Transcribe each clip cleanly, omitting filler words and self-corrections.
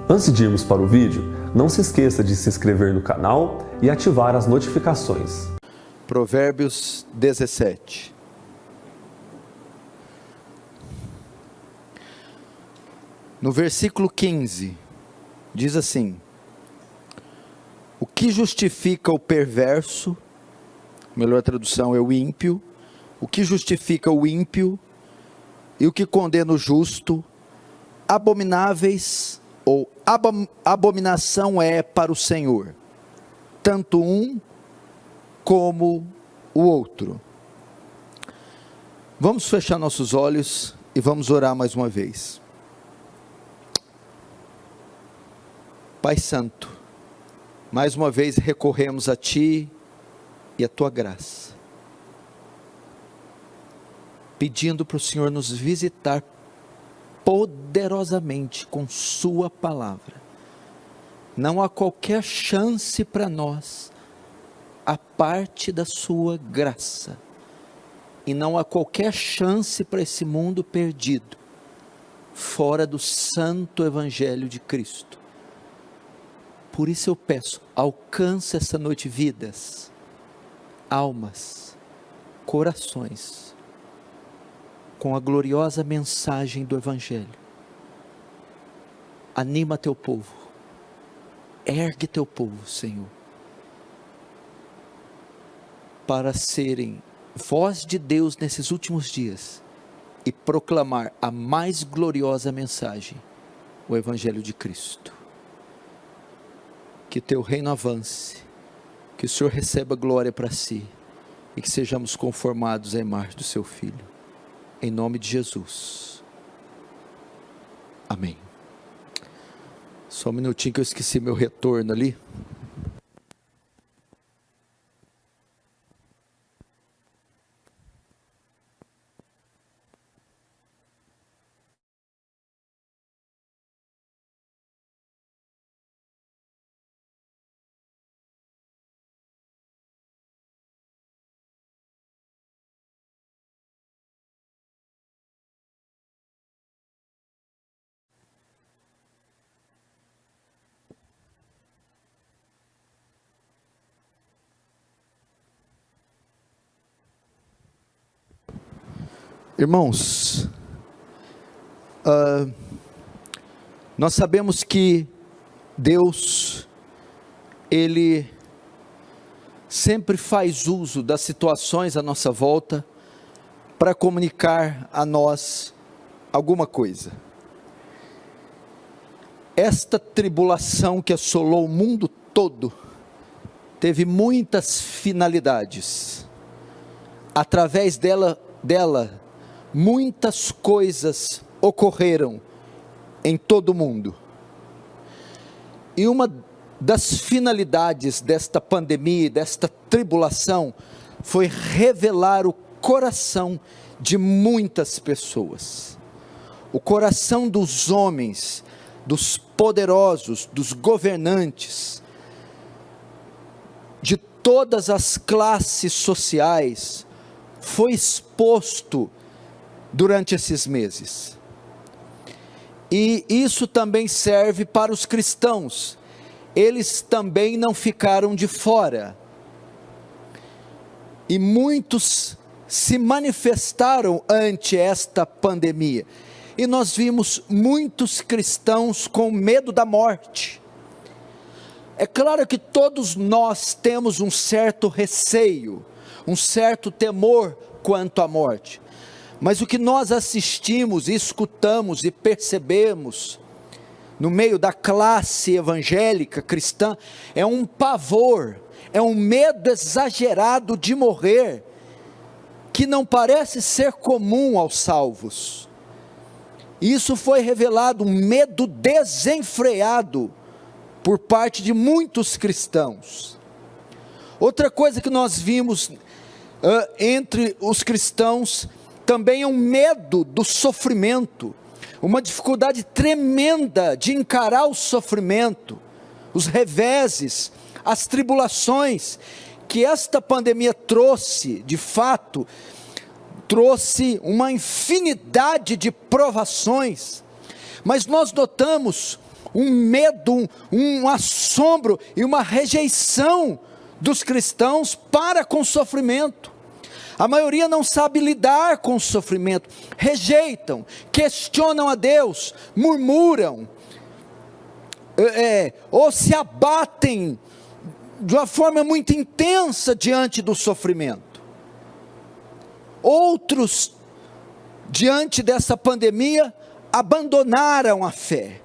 Antes de irmos para o vídeo, não se esqueça de se inscrever no canal e ativar as notificações. Provérbios 17. No versículo 15, diz assim: o que justifica o perverso, melhor tradução é o ímpio, o que justifica o ímpio e o que condena o justo, abomináveis ou abominação é para o Senhor, tanto um como o outro. Vamos fechar nossos olhos e vamos orar mais uma vez. Pai Santo, mais uma vez recorremos a Ti e a Tua graça, pedindo para o Senhor nos visitar poderosamente com Sua palavra. Não há qualquer chance para nós, a parte da Sua graça, e não há qualquer chance para esse mundo perdido, fora do santo Evangelho de Cristo. Por isso eu peço, alcance essa noite vidas, almas, corações, com a gloriosa mensagem do Evangelho. Anima teu povo, ergue teu povo, Senhor, para serem voz de Deus nesses últimos dias e proclamar a mais gloriosa mensagem, o Evangelho de Cristo. Que teu reino avance, que o Senhor receba glória para si e que sejamos conformados à imagem do seu Filho, em nome de Jesus, amém. Só um minutinho que eu esqueci meu retorno ali. Irmãos, nós sabemos que Deus, Ele sempre faz uso das situações à nossa volta para comunicar a nós alguma coisa. Esta tribulação que assolou o mundo todo teve muitas finalidades. Através dela muitas coisas ocorreram em todo o mundo. E uma das finalidades desta pandemia, desta tribulação, foi revelar o coração de muitas pessoas. O coração dos homens, dos poderosos, dos governantes, de todas as classes sociais, foi exposto durante esses meses. E isso também serve para os cristãos. Eles também não ficaram de fora. E muitos se manifestaram ante esta pandemia. E nós vimos muitos cristãos com medo da morte. É claro que todos nós temos um certo receio, um certo temor quanto à morte. Mas o que nós assistimos, escutamos e percebemos no meio da classe evangélica cristã é um pavor, é um medo exagerado de morrer, que não parece ser comum aos salvos. Isso foi revelado, um medo desenfreado por parte de muitos cristãos. Outra coisa que nós vimos entre os cristãos também é um medo do sofrimento, uma dificuldade tremenda de encarar o sofrimento, os reveses, as tribulações que esta pandemia trouxe. De fato, trouxe uma infinidade de provações, mas nós notamos um medo, um assombro e uma rejeição dos cristãos para com o sofrimento. A maioria não sabe lidar com o sofrimento, rejeitam, questionam a Deus, murmuram, ou se abatem de uma forma muito intensa diante do sofrimento. Outros, diante dessa pandemia, abandonaram a fé,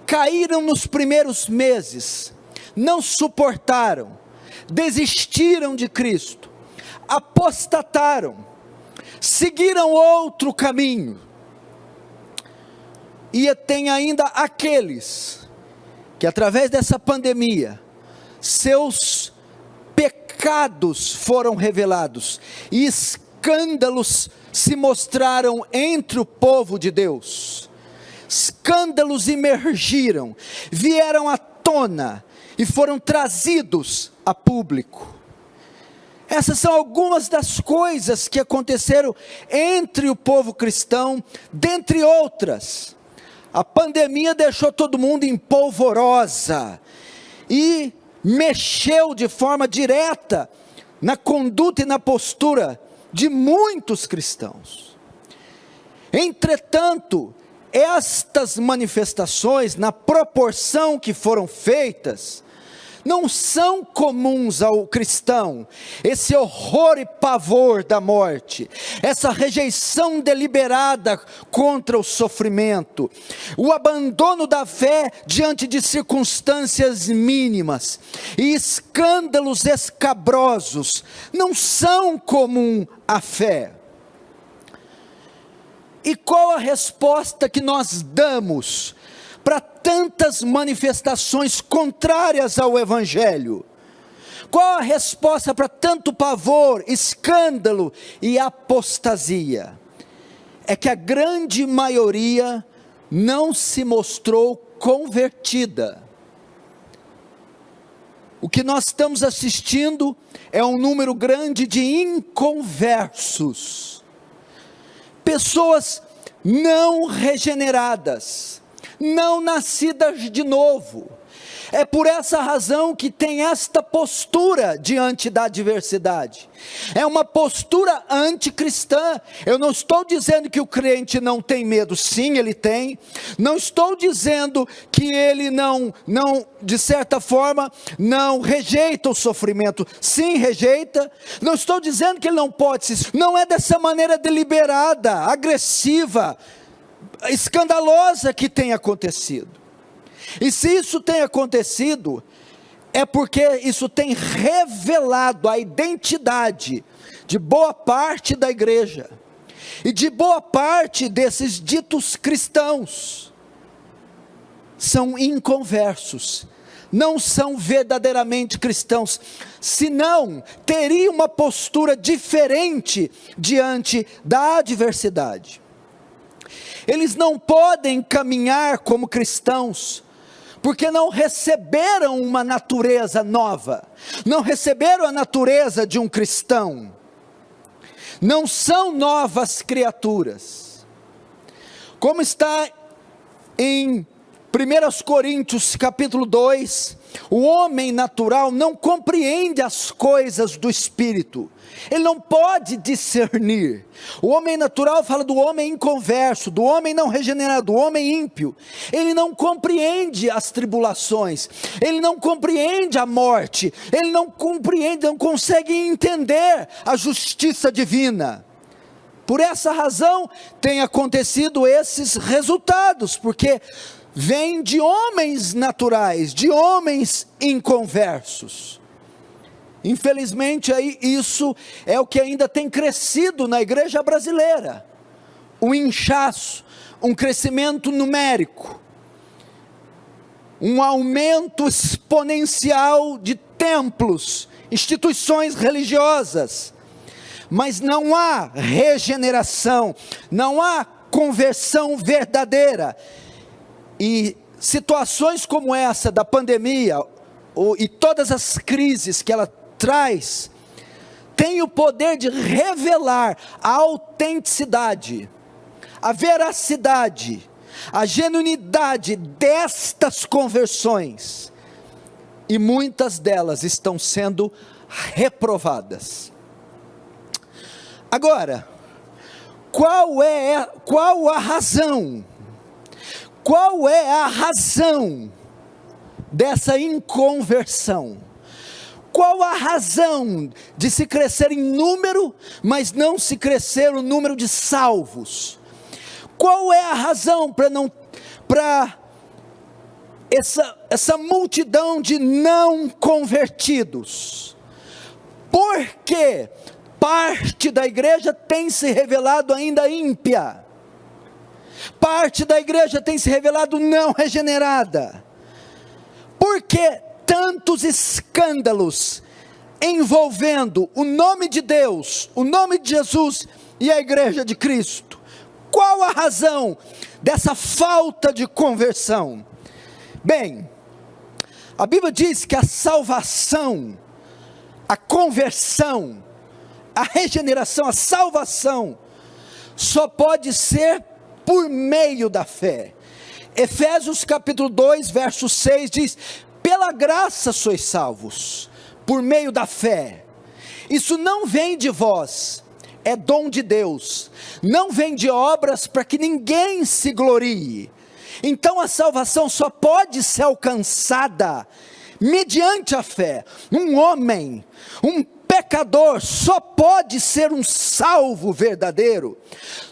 caíram nos primeiros meses, não suportaram, desistiram de Cristo, apostataram, seguiram outro caminho. E tem ainda aqueles que através dessa pandemia, seus pecados foram revelados, e escândalos se mostraram entre o povo de Deus, escândalos emergiram, vieram à tona, e foram trazidos a público. Essas são algumas das coisas que aconteceram entre o povo cristão, dentre outras. A pandemia deixou todo mundo em polvorosa, e mexeu de forma direta na conduta e na postura de muitos cristãos. Entretanto, estas manifestações, na proporção que foram feitas, não são comuns ao cristão. Esse horror e pavor da morte, essa rejeição deliberada contra o sofrimento, o abandono da fé diante de circunstâncias mínimas e escândalos escabrosos, não são comum à fé. E qual a resposta que nós damos para tantas manifestações contrárias ao Evangelho? Qual a resposta para tanto pavor, escândalo e apostasia? É que a grande maioria não se mostrou convertida. O que nós estamos assistindo é um número grande de inconversos, pessoas não regeneradas, não nascidas de novo. É por essa razão que tem esta postura diante da adversidade. É uma postura anticristã. Eu não estou dizendo que o crente não tem medo, sim, ele tem. Não estou dizendo que ele não, de certa forma, não rejeita o sofrimento, sim, rejeita. Não estou dizendo que ele não pode, não é dessa maneira deliberada, agressiva, escandalosa que tem acontecido. E se isso tem acontecido, é porque isso tem revelado a identidade de boa parte da igreja, e de boa parte desses ditos cristãos. São inconversos, não são verdadeiramente cristãos, senão teriam uma postura diferente diante da adversidade. Eles não podem caminhar como cristãos, porque não receberam uma natureza nova, não receberam a natureza de um cristão, não são novas criaturas. Como está em 1 Coríntios capítulo 2, o homem natural não compreende as coisas do Espírito, ele não pode discernir. O homem natural fala do homem inconverso, do homem não regenerado, do homem ímpio. Ele não compreende as tribulações, ele não compreende a morte, ele não compreende, não consegue entender a justiça divina. Por essa razão tem acontecido esses resultados, porque vem de homens naturais, de homens inconversos. Infelizmente, isso é o que ainda tem crescido na igreja brasileira. Um inchaço, um crescimento numérico, um aumento exponencial de templos, instituições religiosas, mas não há regeneração, não há conversão verdadeira. E situações como essa da pandemia, e todas as crises que ela traz, tem o poder de revelar a autenticidade, a veracidade a genuinidade destas conversões, e muitas delas estão sendo reprovadas. Agora, qual a razão? Qual é a razão dessa inconversão? Qual a razão de se crescer em número, mas não se crescer o número de salvos? Qual é a razão para essa multidão de não convertidos? Porque parte da igreja tem se revelado ainda ímpia, parte da igreja tem se revelado não regenerada. Por que tantos escândalos envolvendo o nome de Deus, o nome de Jesus e a igreja de Cristo? Qual a razão dessa falta de conversão? Bem, a Bíblia diz que a salvação, a conversão, a regeneração, a salvação, só pode ser por meio da fé. Efésios capítulo 2, verso 6 diz: pela graça sois salvos, por meio da fé. Isso não vem de vós, é dom de Deus, não vem de obras para que ninguém se glorie. Então a salvação só pode ser alcançada mediante a fé. Um homem, um pecador só pode ser um salvo verdadeiro,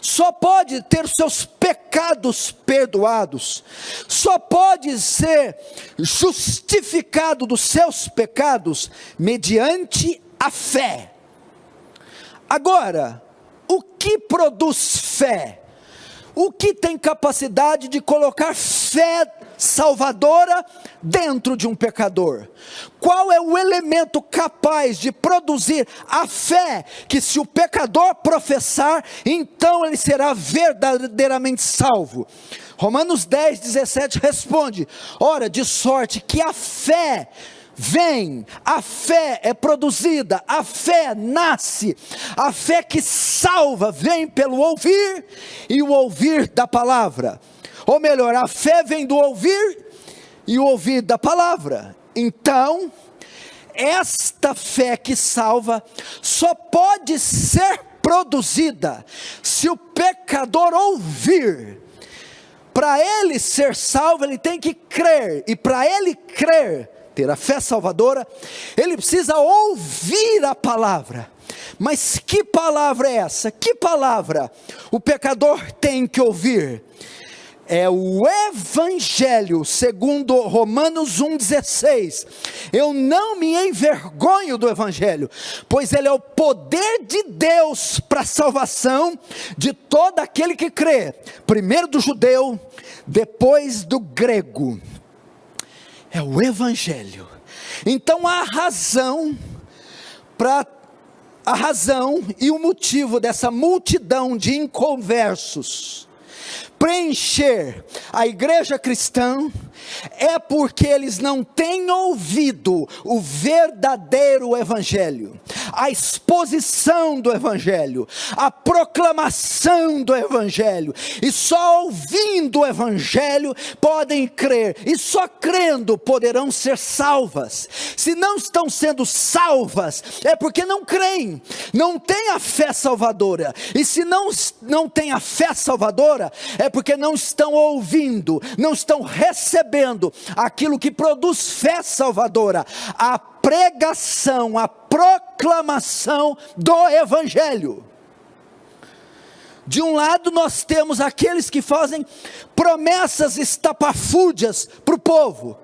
só pode ter seus pecados perdoados, só pode ser justificado dos seus pecados mediante a fé. Agora, o que produz fé? O que tem capacidade de colocar fé salvadora dentro de um pecador? Qual é o elemento capaz de produzir a fé, que se o pecador professar, então ele será verdadeiramente salvo? Romanos 10, 17 responde: ora, de sorte que a fé vem, a fé é produzida, a fé nasce, a fé que salva vem pelo ouvir, e o ouvir da palavra. Ou melhor, a fé vem do ouvir, e o ouvir da palavra. Então, esta fé que salva, só pode ser produzida, se o pecador ouvir. Para ele ser salvo, ele tem que crer, e para ele crer, ter a fé salvadora, ele precisa ouvir a palavra. Mas que palavra é essa? Que palavra o pecador tem que ouvir? É o Evangelho, segundo Romanos 1,16. Eu não me envergonho do Evangelho, pois ele é o poder de Deus para a salvação de todo aquele que crê, primeiro do judeu, depois do grego. É o Evangelho. Então a razão e o motivo dessa multidão de inconversos preencher a igreja cristã é porque eles não têm ouvido o verdadeiro Evangelho, a exposição do Evangelho, a proclamação do Evangelho, e só ouvindo o Evangelho podem crer, e só crendo poderão ser salvas. Se não estão sendo salvas, é porque não creem, não têm a fé salvadora, e se não têm a fé salvadora, é porque não estão ouvindo, não estão recebendo aquilo que produz fé salvadora, a pregação, a proclamação do Evangelho. De um lado nós temos aqueles que fazem promessas estapafúrdias para o povo: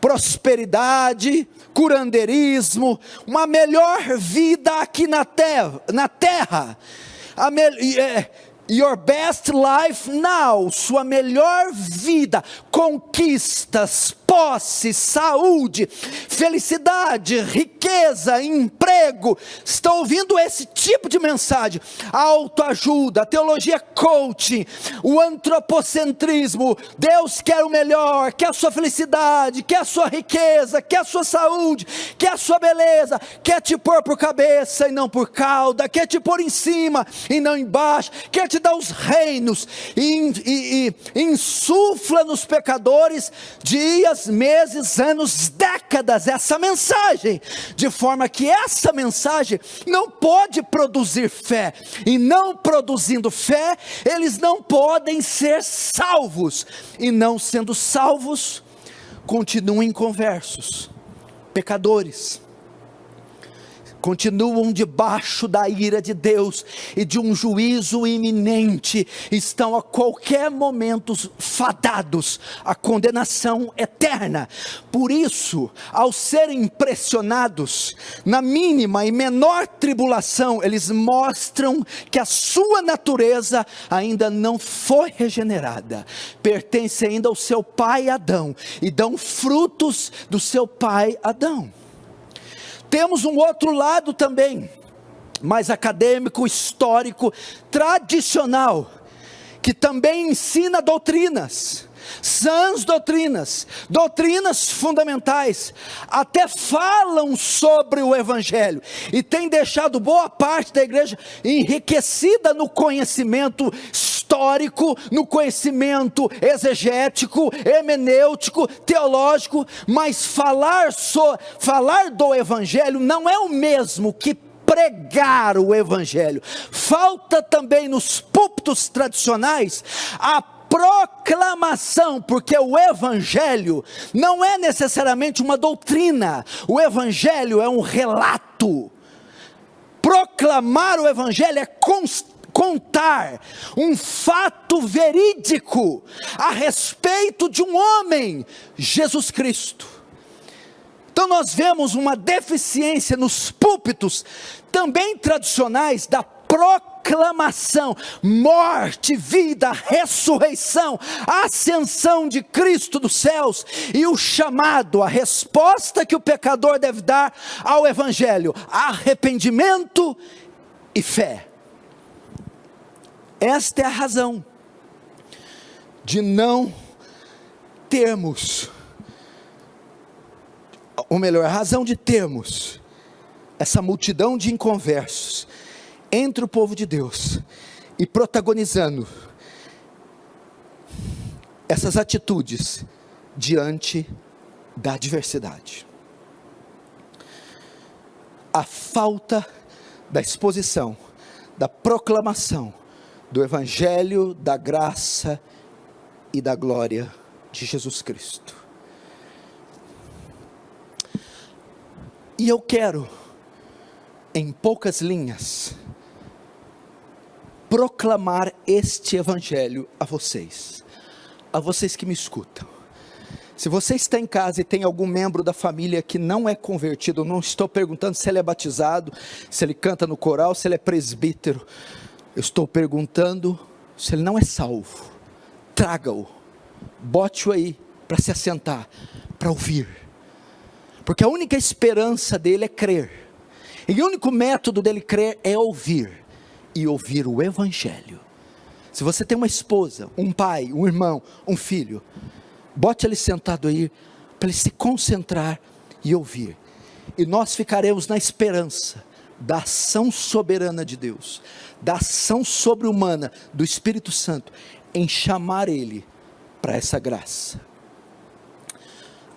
prosperidade, curandeirismo, uma melhor vida aqui na terra, your best life now, sua melhor vida, conquistas, posse, saúde, felicidade, riqueza, emprego, estão ouvindo esse tipo de mensagem, a autoajuda, a teologia coaching, o antropocentrismo, Deus quer o melhor, quer a sua felicidade, quer a sua riqueza, quer a sua saúde, quer a sua beleza, quer te pôr por cabeça e não por cauda, quer te pôr em cima e não embaixo, quer te dar os reinos, e insufla nos pecadores dias, meses, anos, décadas, essa mensagem, de forma que essa mensagem não pode produzir fé, e não produzindo fé, eles não podem ser salvos, e não sendo salvos, continuam inconversos, pecadores, continuam debaixo da ira de Deus, e de um juízo iminente, estão a qualquer momento fadados à condenação eterna. Por isso, ao serem pressionados, na mínima e menor tribulação, eles mostram que a sua natureza ainda não foi regenerada, pertence ainda ao seu pai Adão, e dão frutos do seu pai Adão. Temos um outro lado também, mais acadêmico, histórico, tradicional, que também ensina doutrinas, sãs doutrinas, doutrinas fundamentais, até falam sobre o Evangelho, e tem deixado boa parte da igreja enriquecida no conhecimento histórico, no conhecimento exegético, hermenêutico, teológico, mas falar do Evangelho não é o mesmo que pregar o Evangelho. Falta também nos púlpitos tradicionais a proclamação, porque o Evangelho não é necessariamente uma doutrina, o Evangelho é um relato. Proclamar o Evangelho é contar um fato verídico a respeito de um homem, Jesus Cristo. Então nós vemos uma deficiência nos púlpitos, também tradicionais, da proclamação, morte, vida, ressurreição, ascensão de Cristo dos céus, e o chamado, a resposta que o pecador deve dar ao Evangelho: arrependimento e fé. Esta é a razão de não termos, ou melhor, a razão de termos essa multidão de inconversos entre o povo de Deus, e protagonizando essas atitudes diante da adversidade. A falta da exposição, da proclamação do Evangelho, da graça e da glória de Jesus Cristo. E eu quero, em poucas linhas, proclamar este Evangelho a vocês que me escutam. Se você está em casa e tem algum membro da família que não é convertido, não estou perguntando se ele é batizado, se ele canta no coral, se ele é presbítero, eu estou perguntando se ele não é salvo. Traga-o, bote-o aí para se assentar, para ouvir, porque a única esperança dele é crer, e o único método dele crer é ouvir, e ouvir o Evangelho. Se você tem uma esposa, um pai, um irmão, um filho, bote ele sentado aí, para ele se concentrar e ouvir, e nós ficaremos na esperança da ação soberana de Deus, da ação sobre-humana do Espírito Santo, em chamar ele para essa graça.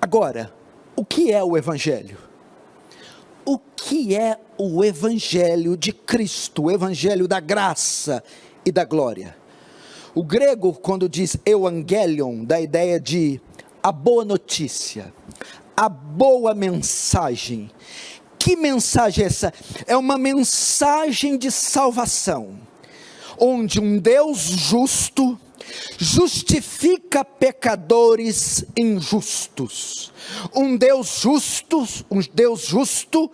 Agora, o que é o Evangelho? O que é o Evangelho de Cristo, o Evangelho da graça e da glória? O grego, quando diz evangelion, dá a ideia de a boa notícia, a boa mensagem. Que mensagem é essa? É uma mensagem de salvação, onde um Deus justo justifica pecadores injustos. Um Deus justo,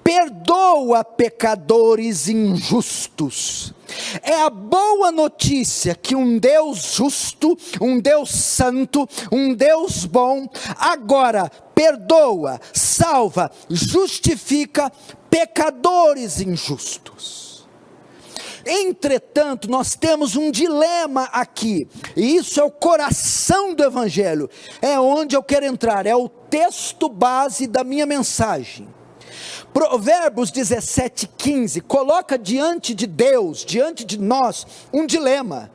perdoa pecadores injustos. É a boa notícia que um Deus justo, um Deus santo, um Deus bom, agora perdoa, salva, justifica pecadores injustos. Entretanto, nós temos um dilema aqui, e isso é o coração do Evangelho, é onde eu quero entrar, é o texto base da minha mensagem. Provérbios 17:15, coloca diante de Deus, diante de nós, um dilema.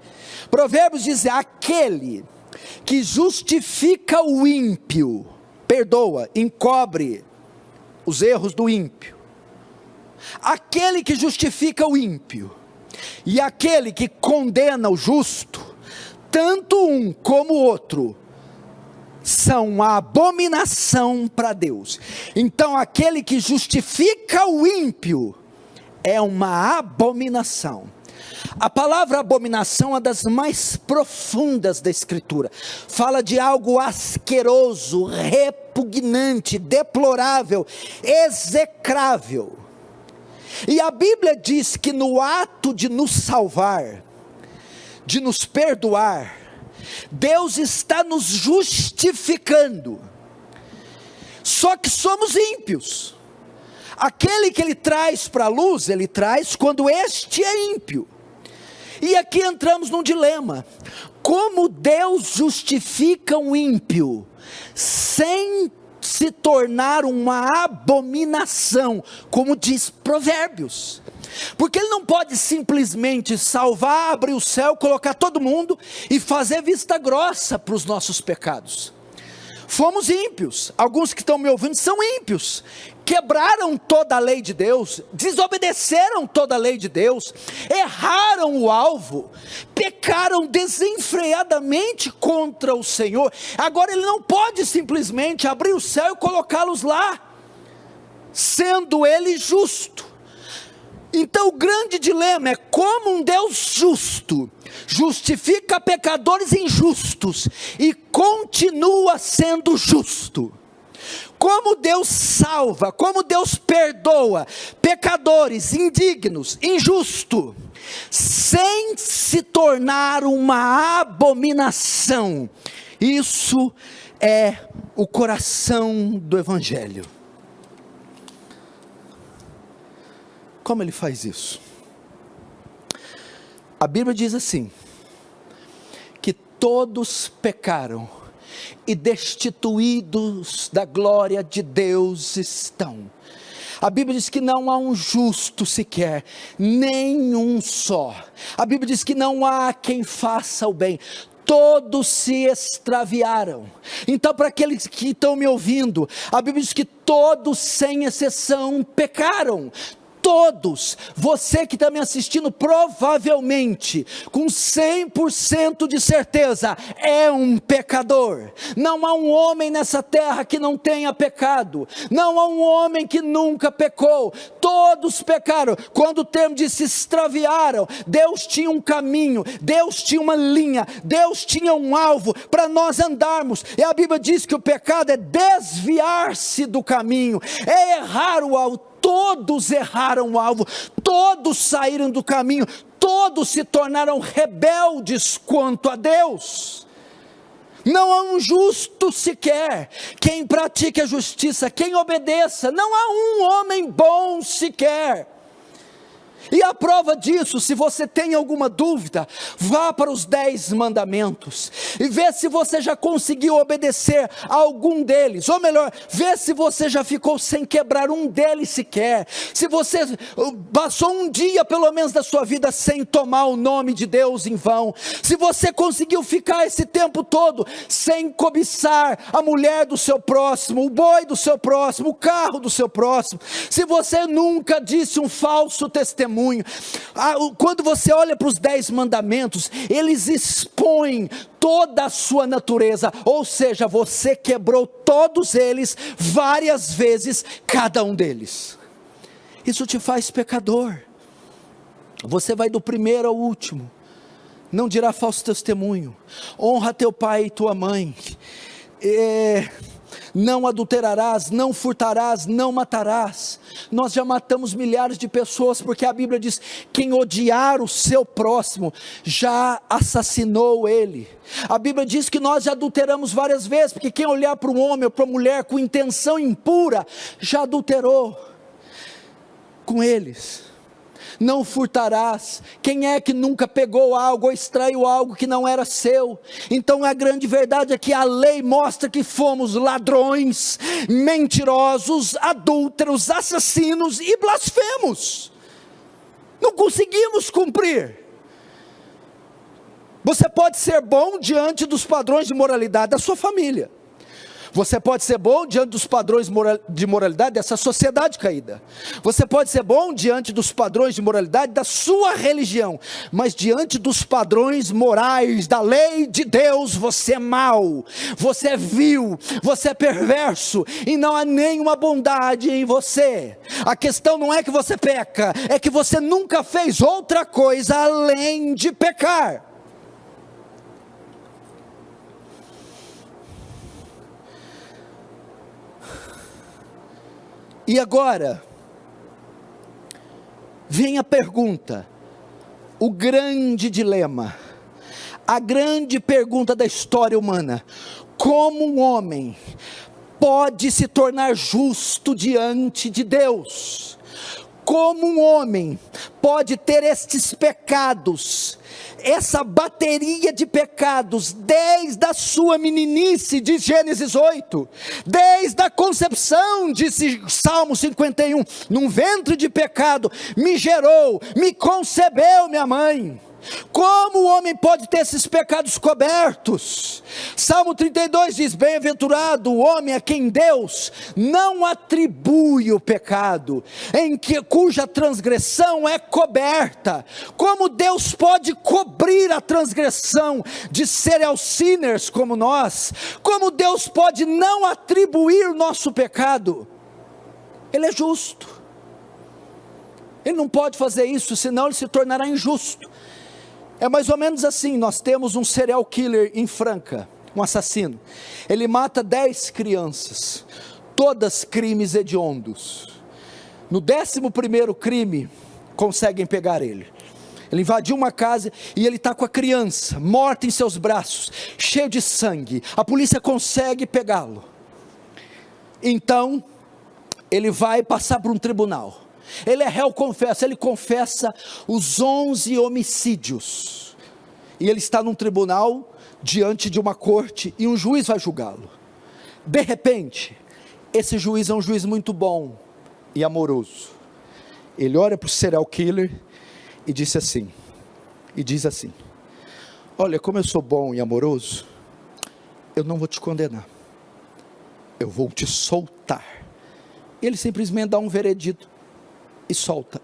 Provérbios diz: aquele que justifica o ímpio, perdoa, encobre os erros do ímpio. Aquele que justifica o ímpio, e aquele que condena o justo, tanto um como o outro, são uma abominação para Deus. Então aquele que justifica o ímpio, é uma abominação. A palavra abominação é uma das mais profundas da Escritura, fala de algo asqueroso, repugnante, deplorável, execrável. E a Bíblia diz que no ato de nos salvar, de nos perdoar, Deus está nos justificando. Só que somos ímpios. Aquele que Ele traz para a luz, Ele traz quando este é ímpio. E aqui entramos num dilema: como Deus justifica um ímpio sem se tornar uma abominação, como diz Provérbios? Porque Ele não pode simplesmente salvar, abrir o céu, colocar todo mundo e fazer vista grossa para os nossos pecados. Fomos ímpios, alguns que estão me ouvindo são ímpios, quebraram toda a lei de Deus, desobedeceram toda a lei de Deus, erraram o alvo, pecaram desenfreadamente contra o Senhor. Agora Ele não pode simplesmente abrir o céu e colocá-los lá, sendo Ele justo. Então o grande dilema é como um Deus justo justifica pecadores injustos e continua sendo justo. Como Deus salva, como Deus perdoa pecadores indignos, injustos, sem se tornar uma abominação. Isso é o coração do Evangelho. Como Ele faz isso? A Bíblia diz assim, que todos pecaram e destituídos da glória de Deus estão. A Bíblia diz que não há um justo sequer, nenhum só. A Bíblia diz que não há quem faça o bem. Todos se extraviaram. Então, para aqueles que estão me ouvindo, a Bíblia diz que todos sem exceção pecaram. Todos, você que está me assistindo, provavelmente, com 100% de certeza, é um pecador. Não há um homem nessa terra que não tenha pecado, não há um homem que nunca pecou. Todos pecaram. Quando o termo diz se extraviaram, Deus tinha um caminho, Deus tinha uma linha, Deus tinha um alvo para nós andarmos. E a Bíblia diz que o pecado é desviar-se do caminho, é errar o alvo. Todos erraram o alvo, todos saíram do caminho, todos se tornaram rebeldes quanto a Deus. Não há um justo sequer, quem pratique a justiça, quem obedeça, não há um homem bom sequer. E a prova disso, se você tem alguma dúvida, vá para os 10 mandamentos, e vê se você já conseguiu obedecer a algum deles, ou melhor, vê se você já ficou sem quebrar um deles sequer, se você passou um dia pelo menos da sua vida sem tomar o nome de Deus em vão, se você conseguiu ficar esse tempo todo sem cobiçar a mulher do seu próximo, o boi do seu próximo, o carro do seu próximo, se você nunca disse um falso testemunho. Quando você olha para os 10 mandamentos, eles expõem toda a sua natureza, ou seja, você quebrou todos eles várias vezes, cada um deles. Isso te faz pecador. Você vai do primeiro ao último, não dirá falso testemunho, honra teu pai e tua mãe, não adulterarás, não furtarás, não matarás. Nós já matamos milhares de pessoas, porque a Bíblia diz: quem odiar o seu próximo, já assassinou ele. A Bíblia diz que nós já adulteramos várias vezes, porque quem olhar para um homem ou para uma mulher com intenção impura, já adulterou com eles. Não furtarás. Quem é que nunca pegou algo ou extraiu algo que não era seu? Então a grande verdade é que a lei mostra que fomos ladrões, mentirosos, adúlteros, assassinos e blasfemos. Não conseguimos cumprir. Você pode ser bom diante dos padrões de moralidade da sua família. Você pode ser bom diante dos padrões de moralidade dessa sociedade caída. Você pode ser bom diante dos padrões de moralidade da sua religião. Mas diante dos padrões morais da lei de Deus, você é mau, você é vil, você é perverso, e não há nenhuma bondade em você. A questão não é que você peca, é que você nunca fez outra coisa além de pecar. E agora, vem a pergunta, o grande dilema, a grande pergunta da história humana: como um homem pode se tornar justo diante de Deus? Como um homem pode ter estes pecados, essa bateria de pecados, desde a sua meninice, de Gênesis 8, desde a concepção, disse Salmo 51, num ventre de pecado, me gerou, me concebeu minha mãe. Como o homem pode ter esses pecados cobertos? Salmo 32 diz: bem-aventurado o homem a quem Deus não atribui o pecado, cuja transgressão é coberta. Como Deus pode cobrir a transgressão de serial sinners como nós? Como Deus pode não atribuir o nosso pecado? Ele é justo. Ele não pode fazer isso, senão ele se tornará injusto. É mais ou menos assim: nós temos um serial killer em Franca, um assassino. Ele mata 10 crianças, todas crimes hediondos. No 11º crime, conseguem pegar ele. Ele invadiu uma casa e ele está com a criança, morta em seus braços, cheio de sangue. A polícia consegue pegá-lo. Então, ele vai passar por um tribunal. Ele é réu confesso, ele confessa os 11 homicídios, e ele está num tribunal, diante de uma corte, e um juiz vai julgá-lo. De repente, esse juiz é um juiz muito bom e amoroso. Ele olha para o serial killer e diz assim: olha, como eu sou bom e amoroso, eu não vou te condenar, eu vou te soltar. Ele simplesmente dá um veredito e solta,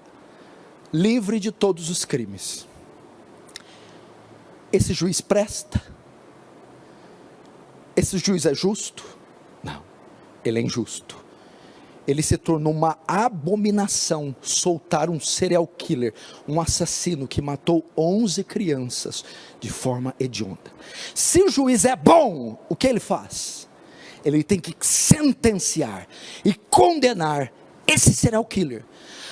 livre de todos os crimes. Esse juiz presta? Esse juiz é justo? Não, ele é injusto. Ele se tornou uma abominação soltar um serial killer, um assassino que matou 11 crianças de forma hedionda. Se o juiz é bom, o que ele faz? Ele tem que sentenciar e condenar esse serial killer.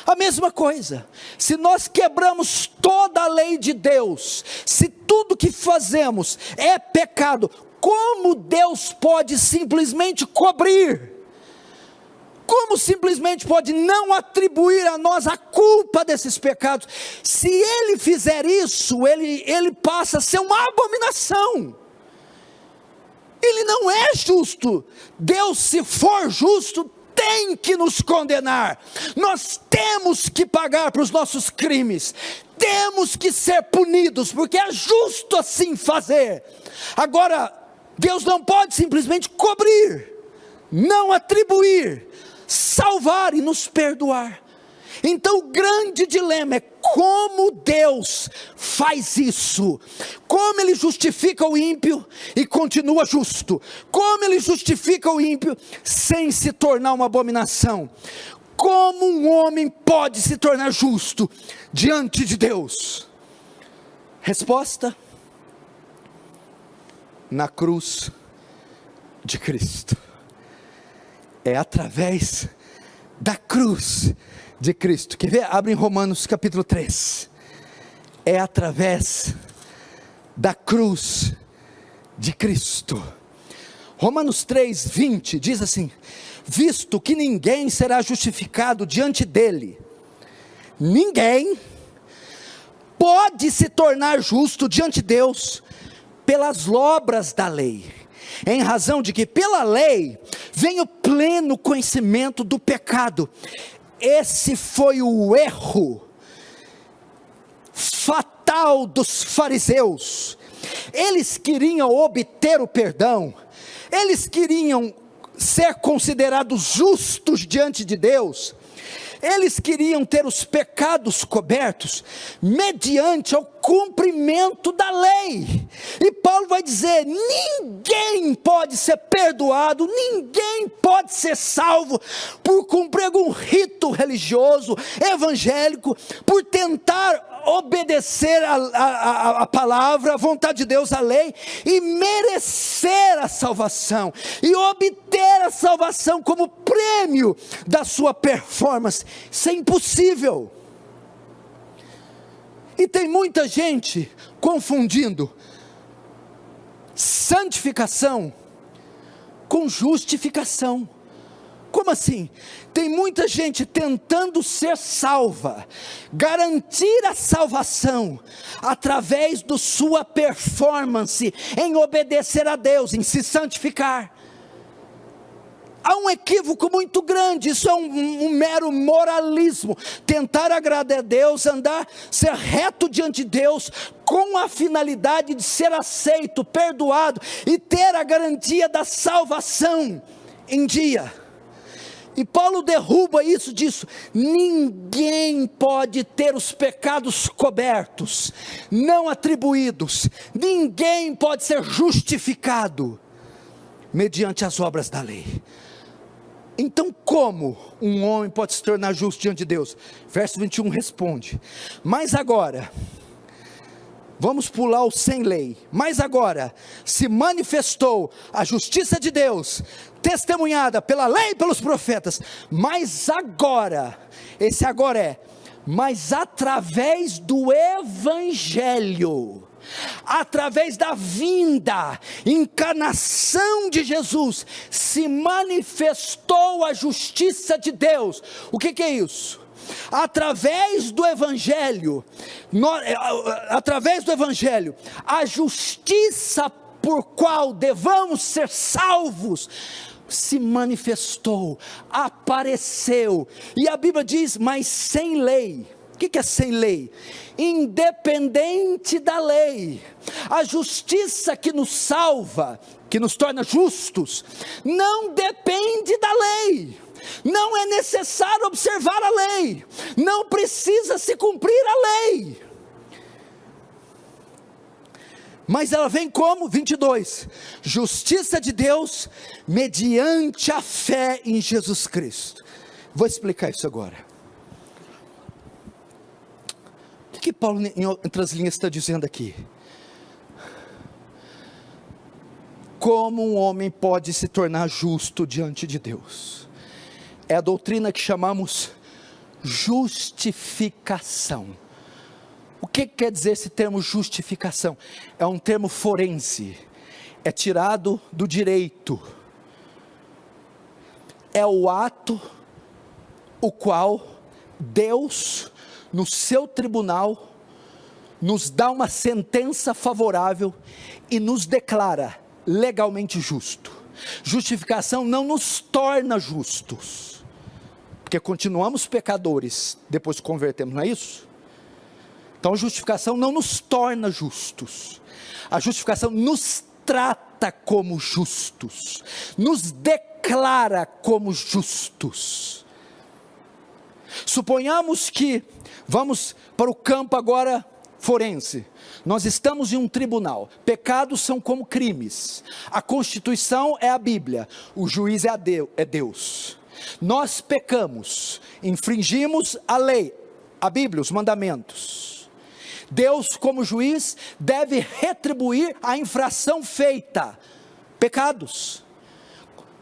A mesma coisa, se nós quebramos toda a lei de Deus, se tudo que fazemos é pecado, como Deus pode simplesmente cobrir? Como simplesmente pode não atribuir a nós a culpa desses pecados? Se Ele fizer isso, Ele passa a ser uma abominação. Ele não é justo. Deus, se for justo, tem que nos condenar. Nós temos que pagar para os nossos crimes, temos que ser punidos, porque é justo assim fazer. Agora, Deus não pode simplesmente cobrir, não atribuir, salvar e nos perdoar. Então o grande dilema é como Deus faz isso, como Ele justifica o ímpio e continua justo, como Ele justifica o ímpio sem se tornar uma abominação, como um homem pode se tornar justo diante de Deus? Resposta: na cruz de Cristo. É através da cruz de Cristo. Quer ver? Abre em Romanos capítulo 3. É através da cruz de Cristo. Romanos 3:20 diz assim: visto que ninguém será justificado diante dele, ninguém pode se tornar justo diante de Deus pelas obras da lei, em razão de que pela lei vem o pleno conhecimento do pecado. Esse foi o erro fatal dos fariseus. Eles queriam obter o perdão, eles queriam ser considerados justos diante de Deus, eles queriam ter os pecados cobertos mediante o cumprimento da lei. E Paulo vai dizer: ninguém pode ser perdoado, ninguém pode ser salvo por cumprir algum rito religioso, evangélico, por tentar obedecer a palavra, a vontade de Deus, a lei, e merecer a salvação, e obter a salvação como prêmio da sua performance. Isso é impossível. E tem muita gente confundindo santificação com justificação. Como assim? Tem muita gente tentando ser salva, garantir a salvação, através da sua performance, em obedecer a Deus, em se santificar. Há um equívoco muito grande, isso é um mero moralismo, tentar agradar a Deus, ser reto diante de Deus, com a finalidade de ser aceito, perdoado, e ter a garantia da salvação em dia. E Paulo derruba isso, disso. Ninguém pode ter os pecados cobertos, não atribuídos. Ninguém pode ser justificado mediante as obras da lei. Então como um homem pode se tornar justo diante de Deus? Verso 21 responde: mas agora, vamos pular o sem lei, mas agora se manifestou a justiça de Deus, testemunhada pela lei e pelos profetas, mas agora, esse agora é, mas através do evangelho, através da vinda, encarnação de Jesus, se manifestou a justiça de Deus. O que é isso? Através do evangelho, a justiça por qual devamos ser salvos, se manifestou, apareceu. E a Bíblia diz: mas sem lei. O que é sem lei? Independente da lei. A justiça que nos salva, que nos torna justos, não depende da lei. Não é necessário observar a lei, não precisa se cumprir a lei. Mas ela vem como? 22, justiça de Deus mediante a fé em Jesus Cristo. Vou explicar isso agora. O que Paulo entre as linhas está dizendo aqui? Como um homem pode se tornar justo diante de Deus? É a doutrina que chamamos justificação. O que quer dizer esse termo justificação? É um termo forense, é tirado do direito, é o ato o qual Deus, no seu tribunal, nos dá uma sentença favorável e nos declara legalmente justo. Justificação não nos torna justos, porque continuamos pecadores depois que convertemos, não é isso? Então a justificação não nos torna justos, a justificação nos trata como justos, nos declara como justos. Suponhamos que, vamos para o campo agora forense, nós estamos em um tribunal, pecados são como crimes, a Constituição é a Bíblia, o juiz é Deus, nós pecamos, infringimos a lei, a Bíblia, os mandamentos. Deus, como juiz, deve retribuir a infração feita, pecados.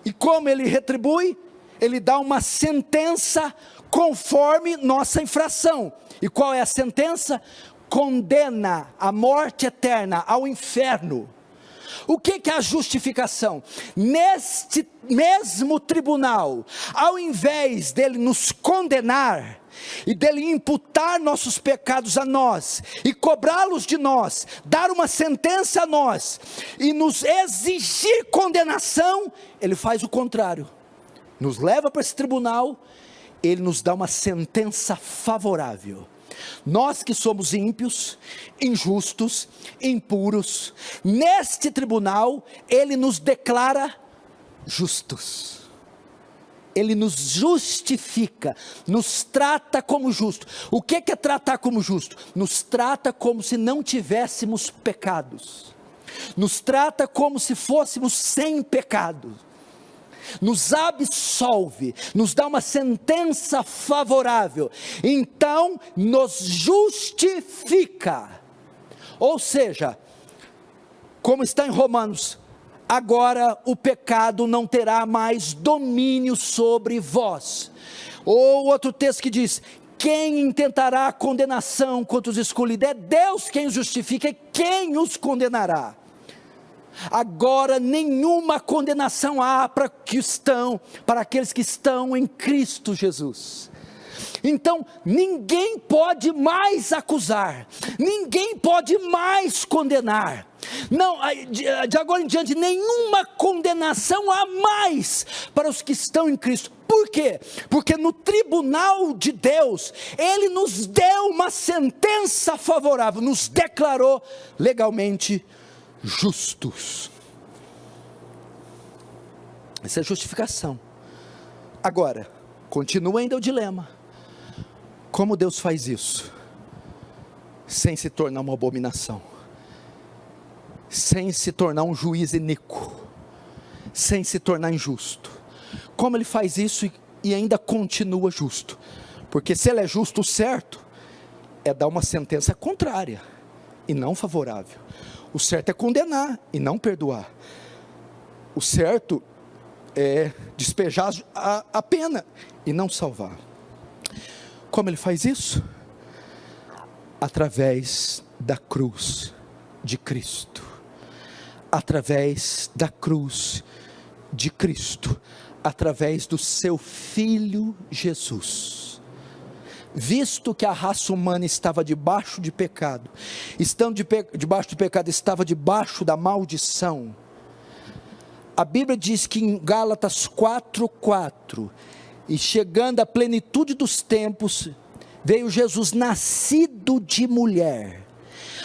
E como ele retribui? Ele dá uma sentença conforme nossa infração. E qual é a sentença? Condena à morte eterna, ao inferno. O que é a justificação? Neste mesmo tribunal, ao invés dele nos condenar, e dele imputar nossos pecados a nós, e cobrá-los de nós, dar uma sentença a nós, e nos exigir condenação, ele faz o contrário, nos leva para esse tribunal, ele nos dá uma sentença favorável. Nós que somos ímpios, injustos, impuros, neste tribunal, ele nos declara justos. Ele nos justifica, nos trata como justo. O que é tratar como justo? Nos trata como se não tivéssemos pecados. Nos trata como se fôssemos sem pecado. Nos absolve, nos dá uma sentença favorável, então nos justifica. Ou seja, como está em Romanos, agora o pecado não terá mais domínio sobre vós. Ou outro texto que diz: quem intentará a condenação contra os escolhidos? É Deus quem os justifica, e quem os condenará? Agora nenhuma condenação há para aqueles que estão em Cristo Jesus. Então ninguém pode mais acusar, ninguém pode mais condenar. Não, de agora em diante, nenhuma condenação há mais para os que estão em Cristo. Por quê? Porque no tribunal de Deus, Ele nos deu uma sentença favorável, nos declarou legalmente justos. Essa é a justificação. Agora, continua ainda o dilema. Como Deus faz isso? Sem se tornar uma abominação, sem se tornar um juiz iníquo, sem se tornar injusto. Como Ele faz isso e ainda continua justo? Porque se Ele é justo, o certo é dar uma sentença contrária e não favorável. O certo é condenar e não perdoar. O certo é despejar a pena e não salvar. Como Ele faz isso? Através da cruz de Cristo. Através da cruz de Cristo. Através do seu Filho Jesus. Visto que a raça humana estava debaixo de pecado, estando debaixo do pecado, estava debaixo da maldição. A Bíblia diz que em Gálatas 4:4, e chegando à plenitude dos tempos, veio Jesus nascido de mulher.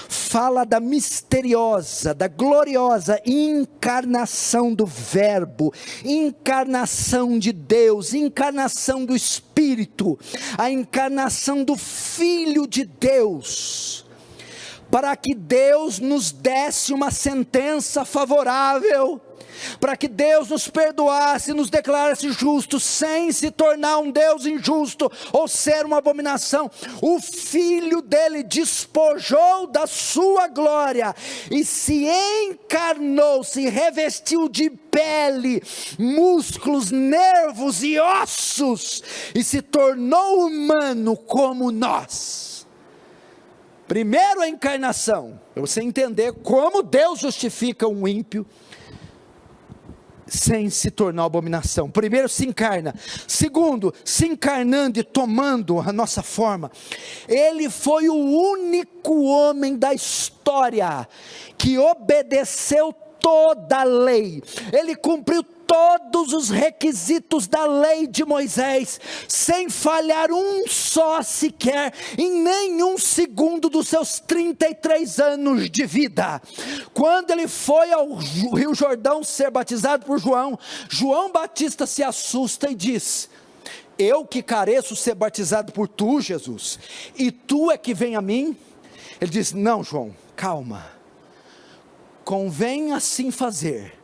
Fala da misteriosa, da gloriosa encarnação do Verbo, encarnação de Deus, encarnação do Espírito, a encarnação do Filho de Deus, para que Deus nos desse uma sentença favorável, para que Deus nos perdoasse, nos declarasse justos, sem se tornar um Deus injusto, ou ser uma abominação. O Filho dele despojou da sua glória, e se encarnou, se revestiu de pele, músculos, nervos e ossos, e se tornou humano como nós. Primeiro a encarnação, para você entender como Deus justifica um ímpio, sem se tornar abominação. Primeiro se encarna. Segundo, se encarnando e tomando a nossa forma. Ele foi o único homem da história que obedeceu toda a lei. Ele cumpriu todos os requisitos da lei de Moisés, sem falhar um só sequer, em nenhum segundo dos seus 33 anos de vida. Quando ele foi ao Rio Jordão ser batizado por João, João Batista se assusta e diz: eu que careço ser batizado por tu, Jesus, e tu é que vem a mim? Ele diz: não, João, calma, convém assim fazer,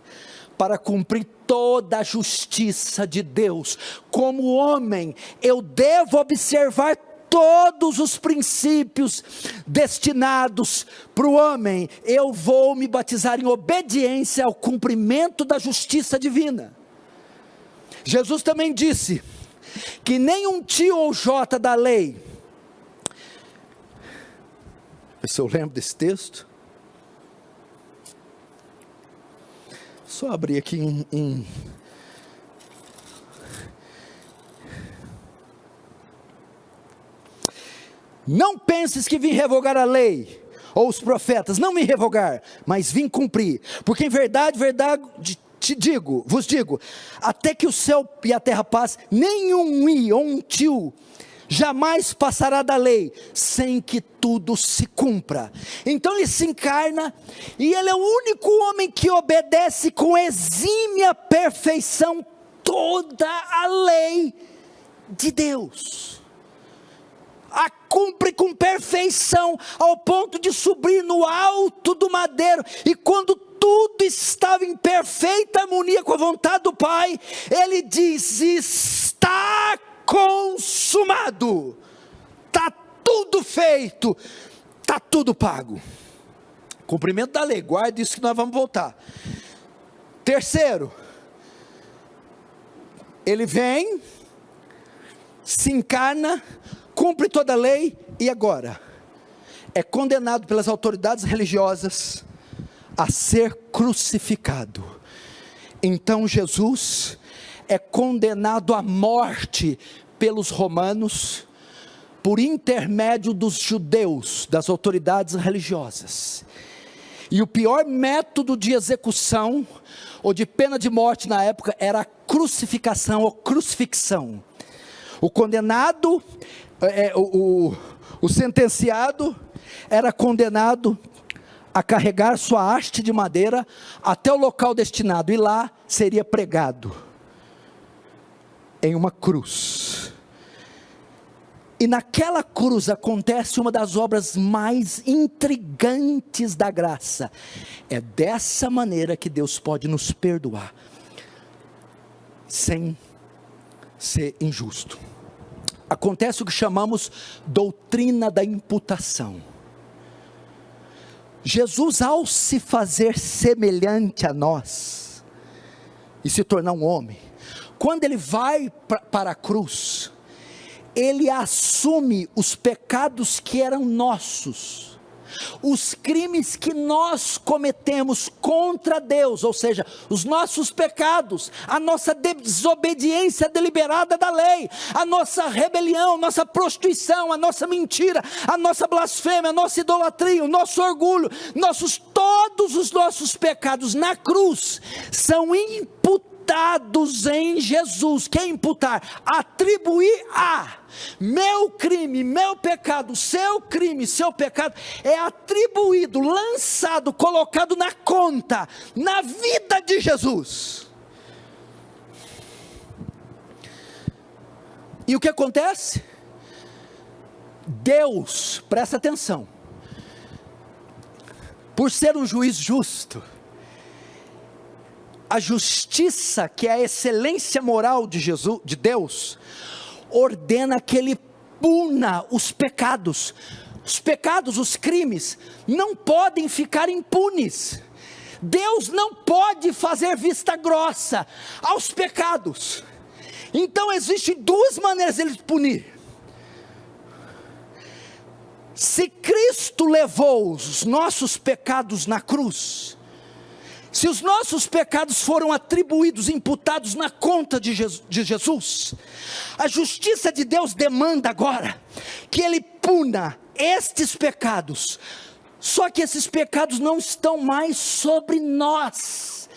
para cumprir toda a justiça de Deus. Como homem, eu devo observar todos os princípios destinados para o homem, eu vou me batizar em obediência ao cumprimento da justiça divina. Jesus também disse que nenhum tio ou jota da lei, se eu lembro desse texto, só abrir aqui Não penses que vim revogar a lei, ou os profetas, não vim revogar, mas vim cumprir, porque em verdade, vos digo, até que o céu e a terra passem, nenhum i ou um tio jamais passará da lei, sem que tudo se cumpra. Então ele se encarna, e ele é o único homem que obedece com exímia perfeição toda a lei de Deus. A cumpre com perfeição, ao ponto de subir no alto do madeiro, e quando tudo estava em perfeita harmonia com a vontade do Pai, ele diz: está consumado, está tudo feito, está tudo pago. Cumprimento da lei, guarde isso que nós vamos voltar. Terceiro, ele vem, se encarna, cumpre toda a lei, e agora é condenado pelas autoridades religiosas a ser crucificado. Então Jesus é condenado à morte pelos romanos, por intermédio dos judeus, das autoridades religiosas. E o pior método de execução, ou de pena de morte na época, era a crucificação ou crucifixão. O condenado, o sentenciado, era condenado a carregar sua haste de madeira até o local destinado, e lá seria pregado em uma cruz. E naquela cruz acontece uma das obras mais intrigantes da graça. É dessa maneira que Deus pode nos perdoar, sem ser injusto. Acontece o que chamamos doutrina da imputação. Jesus, ao se fazer semelhante a nós, e se tornar um homem, quando ele vai para a cruz, ele assume os pecados que eram nossos, os crimes que nós cometemos contra Deus, ou seja, os nossos pecados, a nossa desobediência deliberada da lei, a nossa rebelião, a nossa prostituição, a nossa mentira, a nossa blasfêmia, a nossa idolatria, o nosso orgulho, todos os nossos pecados na cruz são imputados em Jesus. Que é imputar? Atribuir a meu crime, meu pecado, seu crime, seu pecado, é atribuído, lançado, colocado na conta, na vida de Jesus. E o que acontece? Deus, presta atenção, por ser um juiz justo, a justiça, que é a excelência moral de Deus, ordena que ele puna os pecados. Os pecados, os crimes, não podem ficar impunes. Deus não pode fazer vista grossa aos pecados. Então existem duas maneiras de ele punir. Se Cristo levou os nossos pecados na cruz, se os nossos pecados foram atribuídos, imputados na conta de Jesus, a justiça de Deus demanda agora que ele puna estes pecados. Só que esses pecados não estão mais sobre nós,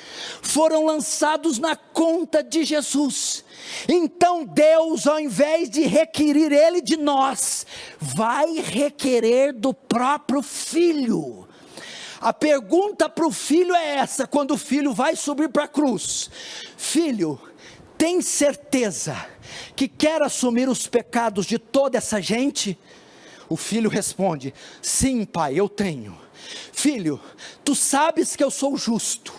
foram lançados na conta de Jesus. Então Deus, ao invés de requerir ele de nós, vai requerer do próprio Filho. A pergunta para o filho é essa, quando o filho vai subir para a cruz: filho, tem certeza que quer assumir os pecados de toda essa gente? O filho responde: sim, pai, eu tenho. Filho, tu sabes que eu sou justo,